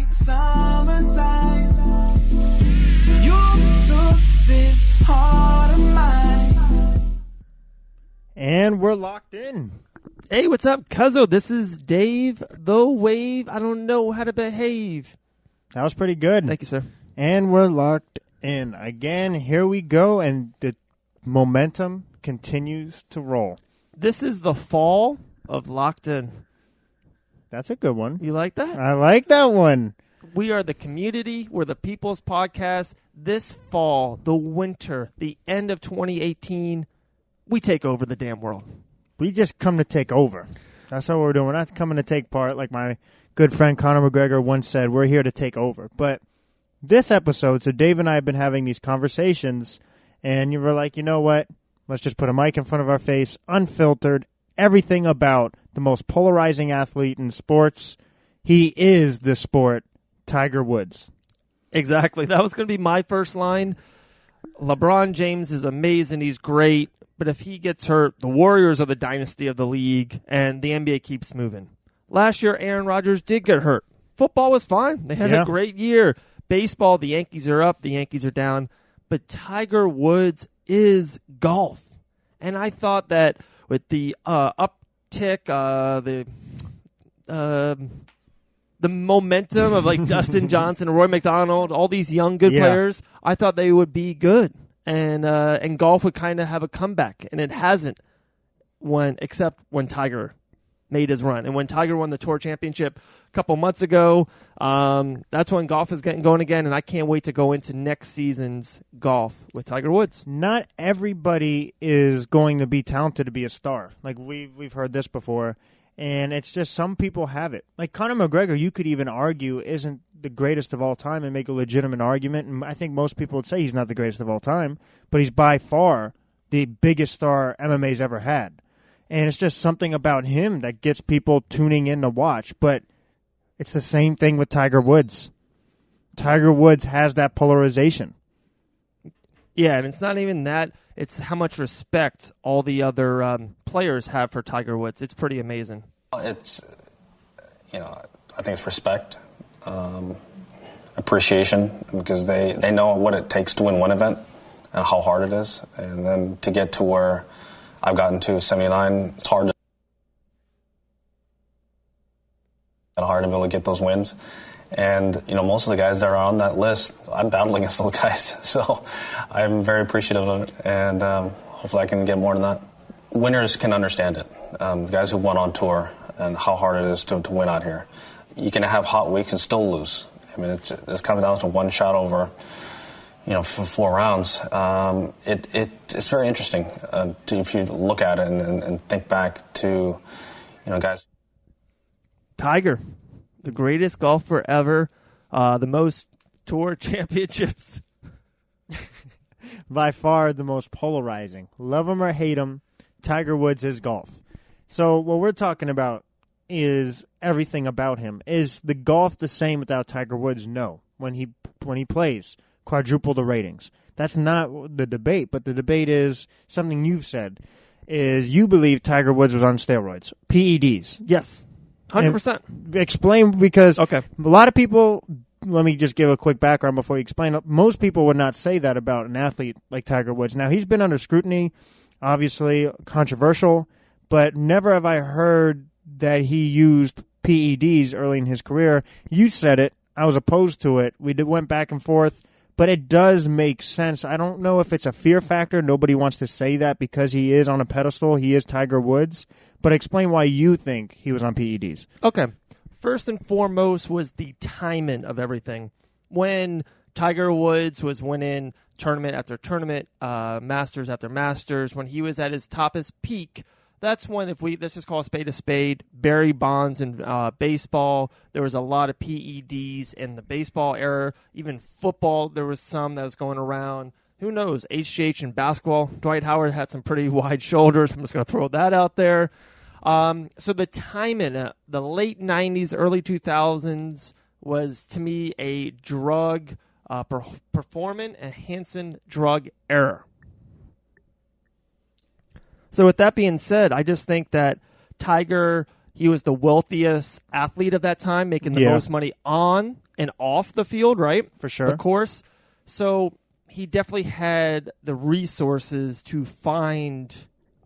summertime. You took this heart of mine. And we're locked in. Hey, what's up, Cuzzo? This is Dave the Wave. I don't know how to behave. That was pretty good. Thank you, sir. And we're locked in. Again, here we go, and the momentum continues to roll. This is the fall of Locked In. That's a good one. You like that? I like that one. We are the community. We're the people's podcast. This fall, the winter, the end of 2018, we take over the damn world. We just come to take over. That's what we're doing. We're not coming to take part. Like my good friend Conor McGregor once said, we're here to take over. But this episode, so Dave and I have been having these conversations, and you were like, you know what? Let's just put a mic in front of our face, unfiltered, everything about the most polarizing athlete in sports. He is the sport, Tiger Woods. Exactly. That was going to be my first line. LeBron James is amazing. He's great. But if he gets hurt, the Warriors are the dynasty of the league, and the NBA keeps moving. Last year, Aaron Rodgers did get hurt. Football was fine. They had a great year. Baseball, the Yankees are up, the Yankees are down. But Tiger Woods is golf. And I thought that with the uptick, the momentum of like Dustin Johnson, Roy McDonald, all these young good players, I thought they would be good. And golf would kind of have a comeback, and it hasn't, except when Tiger made his run. And when Tiger won the Tour Championship a couple months ago, that's when golf is getting going again, and I can't wait to go into next season's golf with Tiger Woods. Not everybody is going to be talented to be a star. Like we've heard this before, and it's just some people have it. Like Conor McGregor, you could even argue isn't the greatest of all time and make a legitimate argument, and I think most people would say he's not the greatest of all time, but he's by far the biggest star MMA's ever had. And it's just something about him that gets people tuning in to watch. But it's the same thing with Tiger Woods. Tiger Woods has that polarization. Yeah, and it's not even that. It's how much respect all the other players have for Tiger Woods. It's pretty amazing. It's, I think it's respect, appreciation, because they know what it takes to win one event and how hard it is. And then to get to where I've gotten to 79, it's hard to be able to get those wins. And, most of the guys that are on that list, I'm battling against those guys. So I'm very appreciative of it, and hopefully I can get more than that. Winners can understand it. The guys who won on tour and how hard it is to win out here. You can have hot weeks and still lose. I mean, it's coming down to one shot over, for 4 rounds. It's very interesting if you look at it and think back to, guys. Tiger, the greatest golfer ever, the most tour championships. By far the most polarizing. Love him or hate him, Tiger Woods is golf. So what we're talking about is everything about him. Is the golf the same without Tiger Woods? No. When he plays, quadruple the ratings. That's not the debate, but the debate is something you've said, is you believe Tiger Woods was on steroids, PEDs. Yes, 100%. And explain, because okay. A lot of people, let me just give a quick background before you explain. Most people would not say that about an athlete like Tiger Woods. Now, he's been under scrutiny, obviously controversial, but never have I heard that he used PEDs early in his career. You said it. I was opposed to it. We went back and forth, but it does make sense. I don't know if it's a fear factor. Nobody wants to say that because he is on a pedestal. He is Tiger Woods. But explain why you think he was on PEDs. Okay. First and foremost was the timing of everything. When Tiger Woods was winning tournament after tournament, Masters after Masters, when he was at his toppest peak, that's when, let's just call a spade, Barry Bonds in baseball, there was a lot of PEDs in the baseball era. Even football, there was some that was going around. Who knows? HGH in basketball, Dwight Howard had some pretty wide shoulders. I'm just going to throw that out there. So the timing, the late 90s, early 2000s was, to me, a drug, performance-enhancing drug era. So with that being said, I just think that Tiger He was the wealthiest athlete of that time, making the most money on and off the field, right? For sure. The course. So he definitely had the resources to find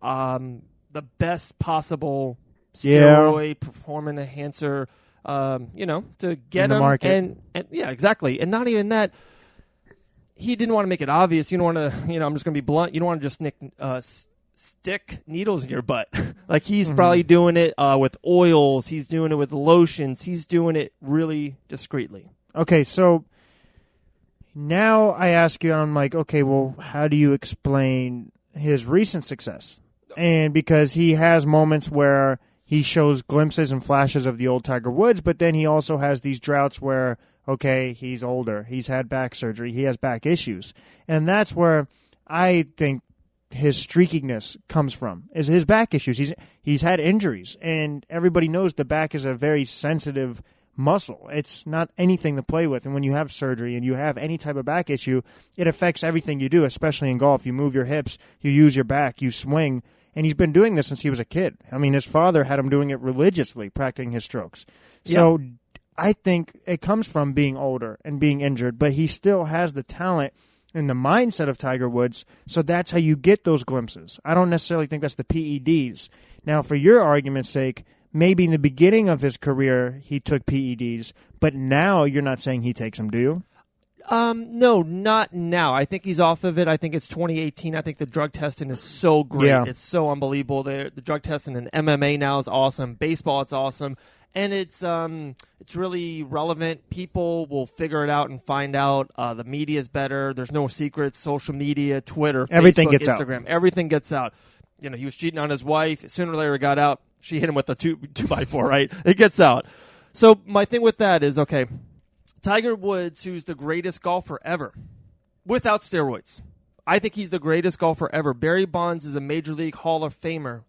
the best possible steroid performance enhancer, to get in the him. market. And yeah, exactly. And not even that. He didn't want to make it obvious. You don't want to, I'm just going to be blunt. You don't want to just stick needles in your butt. Like he's probably doing it with oils. He's doing it with lotions. He's doing it really discreetly. Okay, so now I ask you, I'm like, okay, well, how do you explain his recent success? And because he has moments where he shows glimpses and flashes of the old Tiger Woods, but then he also has these droughts where, okay, he's older, he's had back surgery, he has back issues. And that's where I think his streakiness comes from, is his back issues. He's had injuries, and everybody knows the back is a very sensitive muscle. It's not anything to play with. And when you have surgery and you have any type of back issue, it affects everything you do, especially in golf. You move your hips, you use your back, you swing. And he's been doing this since he was a kid. I mean, his father had him doing it religiously, practicing his strokes. So I think it comes from being older and being injured, but he still has the talent and the mindset of Tiger Woods, so that's how you get those glimpses. I don't necessarily think that's the PEDs. Now, for your argument's sake, maybe in the beginning of his career he took PEDs, but now you're not saying he takes them, do you? No, not now. I think he's off of it. I think it's 2018. I think the drug testing is so great. Yeah. It's so unbelievable. The drug testing in MMA now is awesome. Baseball, it's awesome. And it's really relevant. People will figure it out and find out. The media is better. There's no secrets. Social media, Twitter, Everything Facebook, gets out. Instagram. Everything gets out. He was cheating on his wife. Sooner or later it got out. She hit him with a 2x4, right? It gets out. So my thing with that is, okay, Tiger Woods, who's the greatest golfer ever, without steroids. I think he's the greatest golfer ever. Barry Bonds is a Major League Hall of Famer.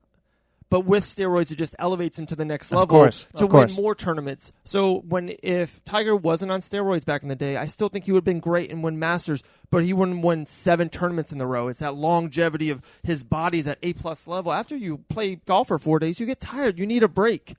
But with steroids, it just elevates him to the next level to win more tournaments. So if Tiger wasn't on steroids back in the day, I still think he would have been great and win Masters, but he wouldn't win 7 tournaments in a row. It's that longevity of his body's at A-plus level. After you play golf for 4 days, you get tired. You need a break.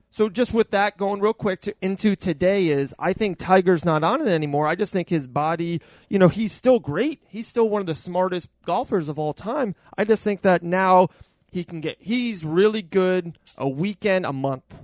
So just with that, going real quick into today is, I think Tiger's not on it anymore. I just think his body, he's still great. He's still one of the smartest golfers of all time. I just think that now he's really good a weekend, a month.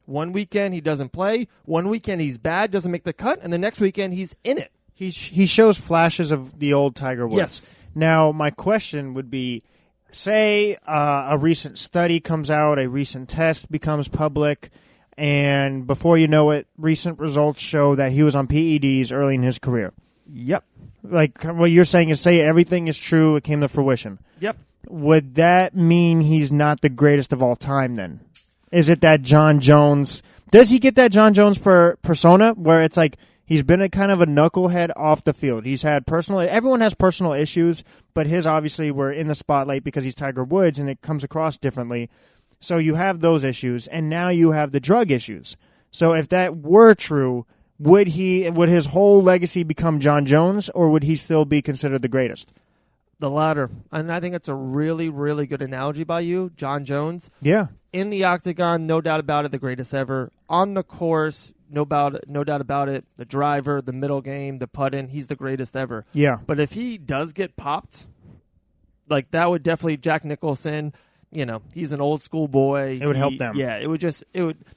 One weekend he doesn't play. One weekend he's bad, doesn't make the cut. And the next weekend he's in it. He shows flashes of the old Tiger Woods. Yes. Now, my question would be, say a recent study comes out, a recent test becomes public, and before you know it, recent results show that he was on PEDs early in his career. Yep. Like what you're saying is, say everything is true, it came to fruition. Yep. Would that mean he's not the greatest of all time then? Is it that John Jones? Does he get that John Jones persona where it's like he's been a kind of a knucklehead off the field? He's had everyone has personal issues, but his obviously were in the spotlight because he's Tiger Woods and it comes across differently. So you have those issues, and now you have the drug issues. So if that were true, would his whole legacy become John Jones, or would he still be considered the greatest? The latter. And I think it's a really, really good analogy by you, John Jones. Yeah. In the octagon, no doubt about it, the greatest ever. On the course, no doubt about it, the driver, the middle game, the putt-in, he's the greatest ever. Yeah. But if he does get popped, like that would definitely, Jack Nicholson, he's an old school boy. It would help them. Yeah,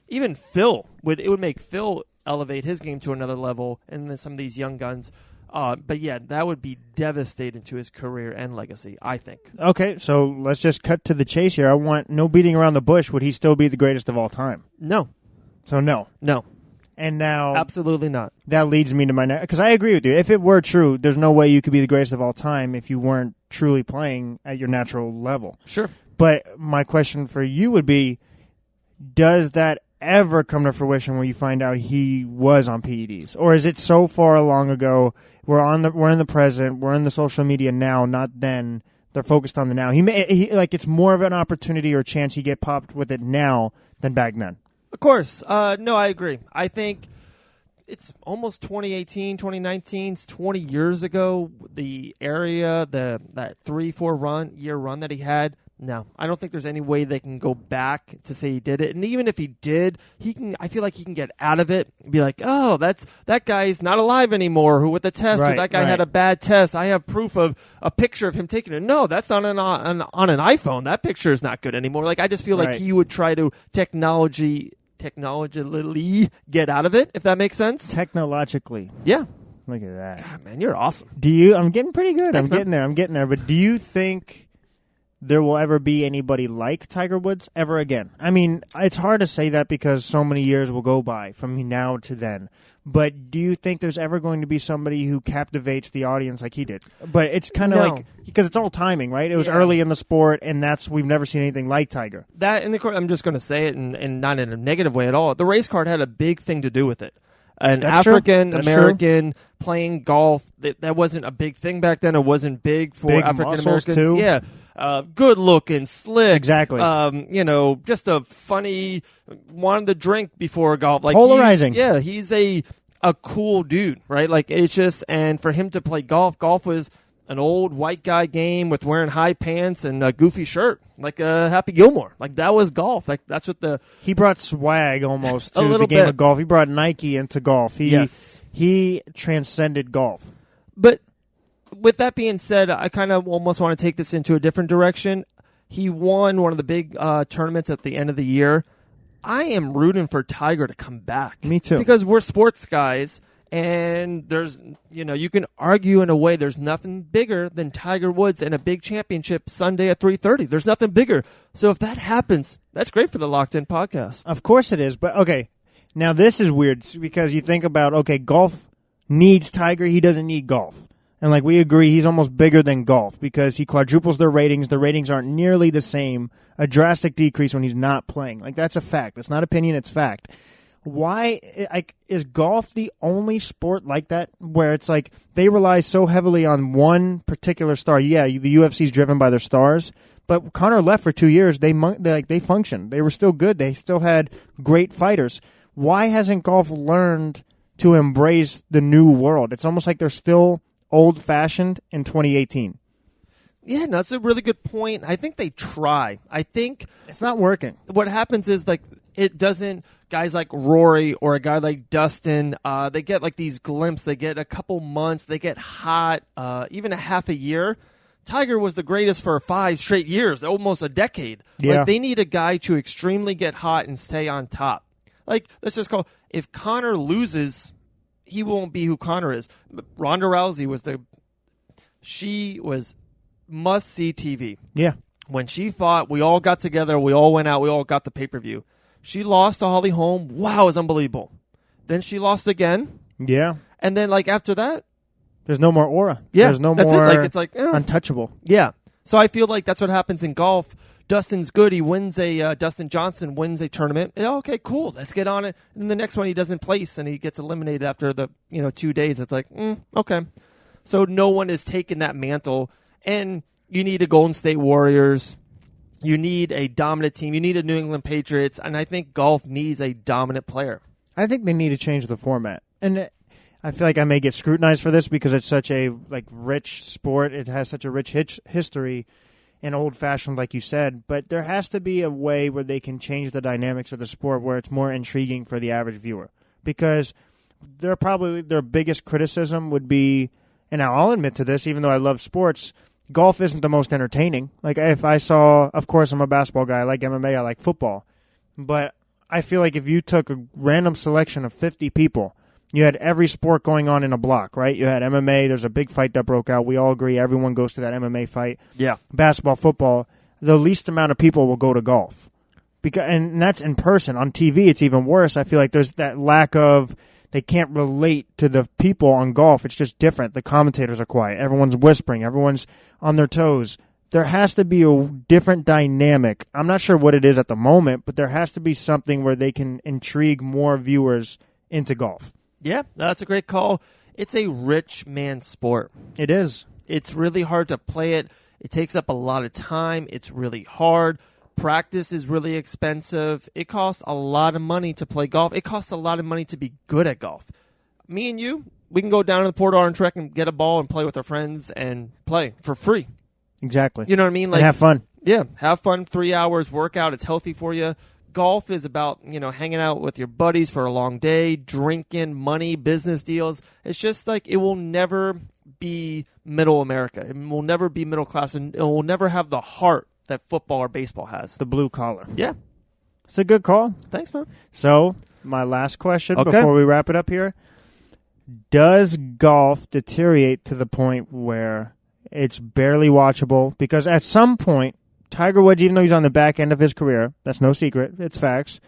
even Phil, it would make Phil elevate his game to another level, and then some of these young guns. But yeah, that would be devastating to his career and legacy, I think. Okay, so let's just cut to the chase here. I want no beating around the bush. Would he still be the greatest of all time? No. So no. No. And now... Absolutely not. That leads me to my next... Because I agree with you. If it were true, there's no way you could be the greatest of all time if you weren't truly playing at your natural level. Sure. But my question for you would be, does that ever come to fruition where you find out he was on PEDs? Or is it so far long ago, we're in the present, we're in the social media now, not then, they're focused on the now. It's more of an opportunity or chance he get popped with it now than back then. Of course. No, I agree. I think it's almost 2018, 2019, it's 20 years ago. The area, that 3-4 year run that he had, No, I don't think there's any way they can go back to say he did it. And even if he did, I feel like he can get out of it and be like, oh, that guy's not alive anymore who with the test, or that guy had a bad test. I have proof of a picture of him taking it. No, that's not on an iPhone. That picture is not good anymore. Like, I just feel like he would try to technologically get out of it, if that makes sense. Technologically. Yeah. Look at that. God, man, you're awesome. I'm getting pretty good. Thanks, I'm getting there. But do you think there will ever be anybody like Tiger Woods ever again? I mean, it's hard to say that because so many years will go by from now to then. But do you think there's ever going to be somebody who captivates the audience like he did? But it's kind of like, because it's all timing, right? It was early in the sport, and we've never seen anything like Tiger. That, and I'm just going to say it, and not in a negative way at all. The race card had a big thing to do with it. An African-American playing golf, that wasn't a big thing back then. It wasn't big for African-Americans. Too. Yeah. Good looking, slick. Exactly. Just a funny, wanted to drink before golf. Like, polarizing. He's a cool dude, right? Like, it's just, and for him to play golf was an old white guy game with wearing high pants and a goofy shirt, like Happy Gilmore. Like, that was golf. Like, that's what he brought swag almost to the game of golf. He brought Nike into golf. He transcended golf. But with that being said, I kind of almost want to take this into a different direction. He won one of the big tournaments at the end of the year. I am rooting for Tiger to come back. Me too. Because we're sports guys, and there's, you can argue in a way there's nothing bigger than Tiger Woods and a big championship Sunday at 3:30. There's nothing bigger. So if that happens, that's great for the Locked In podcast. Of course it is. But, okay, now this is weird because you think about, golf needs Tiger. He doesn't need golf. And, we agree, he's almost bigger than golf because he quadruples their ratings. The ratings aren't nearly the same. A drastic decrease when he's not playing. That's a fact. It's not opinion, it's fact. Why is golf the only sport like that where it's they rely so heavily on one particular star? Yeah, the UFC's driven by their stars, but Conor left for 2 years. They functioned. They were still good. They still had great fighters. Why hasn't golf learned to embrace the new world? It's almost like they're still old-fashioned in 2018. Yeah, no, that's a really good point. I think they try. I think it's not working. What happens is it doesn't. Guys like Rory or a guy like Dustin, they get these glimpses. They get a couple months. They get hot, even a half a year. Tiger was the greatest for 5 straight years, almost a decade. Yeah. They need a guy to extremely get hot and stay on top. Let's just call. If Conor loses, he won't be who Conor is. Ronda Rousey she was must-see TV. Yeah. When she fought, we all got together. We all went out. We all got the pay-per-view. She lost to Holly Holm. Wow, it was unbelievable. Then she lost again. Yeah. And then, after that, there's no more aura. Yeah. There's no that's more it. It's untouchable. Yeah. So I feel like that's what happens in golf. Dustin's good. He wins Dustin Johnson wins a tournament. Okay, cool. Let's get on it. And then the next one he doesn't place and he gets eliminated after the 2 days. It's okay. So no one has taken that mantle. And you need a Golden State Warriors. You need a dominant team. You need a New England Patriots. And I think golf needs a dominant player. I think they need to change the format. And I feel like I may get scrutinized for this because it's such a rich sport. It has such a rich history and old-fashioned, like you said. But there has to be a way where they can change the dynamics of the sport where it's more intriguing for the average viewer. Because their biggest criticism would be, and I'll admit to this, even though I love sports, golf isn't the most entertaining. If I saw, of course, I'm a basketball guy. I like MMA. I like football. But I feel like if you took a random selection of 50 people, you had every sport going on in a block, right? You had MMA. There's a big fight that broke out. We all agree everyone goes to that MMA fight. Yeah. Basketball, football. The least amount of people will go to golf. And that's in person. On TV, it's even worse. I feel like there's that lack of... They can't relate to the people on golf. It's just different. The commentators are quiet. Everyone's whispering. Everyone's on their toes. There has to be a different dynamic. I'm not sure what it is at the moment, but there has to be something where they can intrigue more viewers into golf. Yeah, that's a great call. It's a rich man sport. It is. It's really hard to play it. It takes up a lot of time. It's really hard. Practice is really expensive. It costs a lot of money to play golf. It costs a lot of money to be good at golf. Me and you, we can go down to the Port Orange Rec and get a ball and play with our friends and play for free. Exactly. You know what I mean? And have fun. Yeah, have fun. 3 hours workout. It's healthy for you. Golf is about, hanging out with your buddies for a long day, drinking, money, business deals. It's just like it will never be middle America. It will never be middle class, and it will never have the heart that football or baseball has. The blue collar. Yeah. It's a good call. Thanks, man. So, my last question Okay. before we wrap it up here. Does golf deteriorate to the point where it's barely watchable? Because at some point, Tiger Woods, even though he's on the back end of his career, that's no secret, it's facts,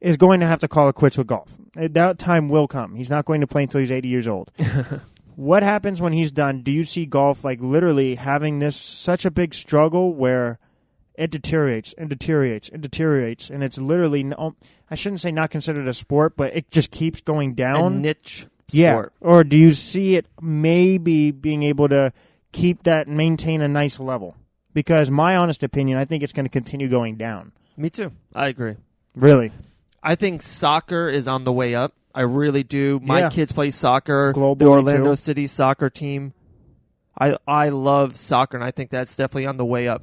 is going to have to call it quits with golf. That time will come. He's not going to play until he's 80 years old. What happens when he's done? Do you see golf like literally having this such a big struggle where it deteriorates and deteriorates and deteriorates, and it's literally, I shouldn't say not considered a sport, but it just keeps going down? A niche Yeah. sport. Or do you see it maybe being able to keep that, maintain a nice level? Because my honest opinion, I think it's going to continue going down. Me too. I agree. Really? I think soccer is on the way up. I really do. My kids play soccer. Globally, the Orlando too. City soccer team. I love soccer, and I think that's definitely on the way up.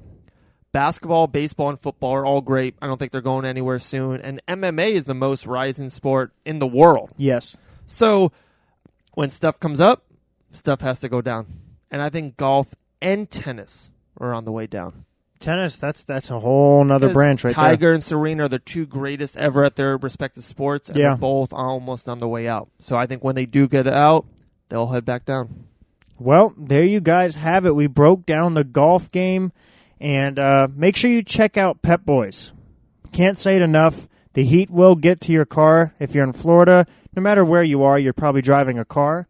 Basketball, baseball, and football are all great. I don't think they're going anywhere soon. And MMA is the most rising sport in the world. Yes. So when stuff comes up, stuff has to go down. And I think golf and tennis are on the way down. Tennis, that's a whole nother branch right Tiger and Serena are the two greatest ever at their respective sports, and Yeah. they're both almost on the way out. So I think when they do get out, they'll head back down. there. Well, there you guys have it. We broke down the golf game, and make sure you check out Pep-Boys. Can't say it enough. The heat will get to your car. If you're in Florida, no matter where you are, you're probably driving a car.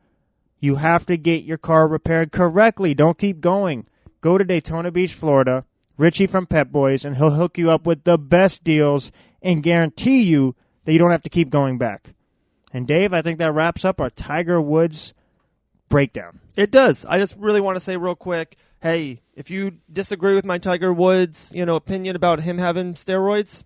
You have to get your car repaired correctly. Don't keep going. Go to Daytona Beach, Florida. Richie from Pep-Boys, and he'll hook you up with the best deals and guarantee you that you don't have to keep going back. And Dave, I think that wraps up our Tiger Woods breakdown. It does. I just really want to say real quick, hey, if you disagree with my Tiger Woods, opinion about him having steroids,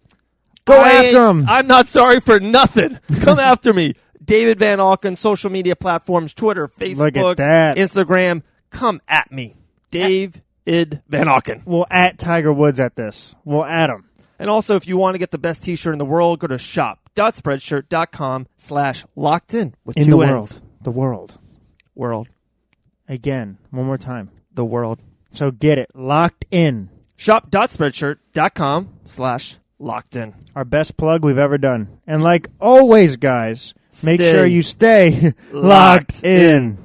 Go after him. I'm not sorry for nothing. Come after me. David Van Auken, social media platforms, Twitter, Facebook, Look at that. Instagram. Come at me. Dave Van Auken. We'll at Tiger Woods at this. We'll at him. And also, if you want to get the best T-shirt in the world, go to shop.spreadshirt.com/locked-in with In two the world. N's. The world. World. Again, one more time. The world. So get it. Locked in. Shop.spreadshirt.com/locked-in. Our best plug we've ever done. And like always, guys, make Stay sure you stay locked in.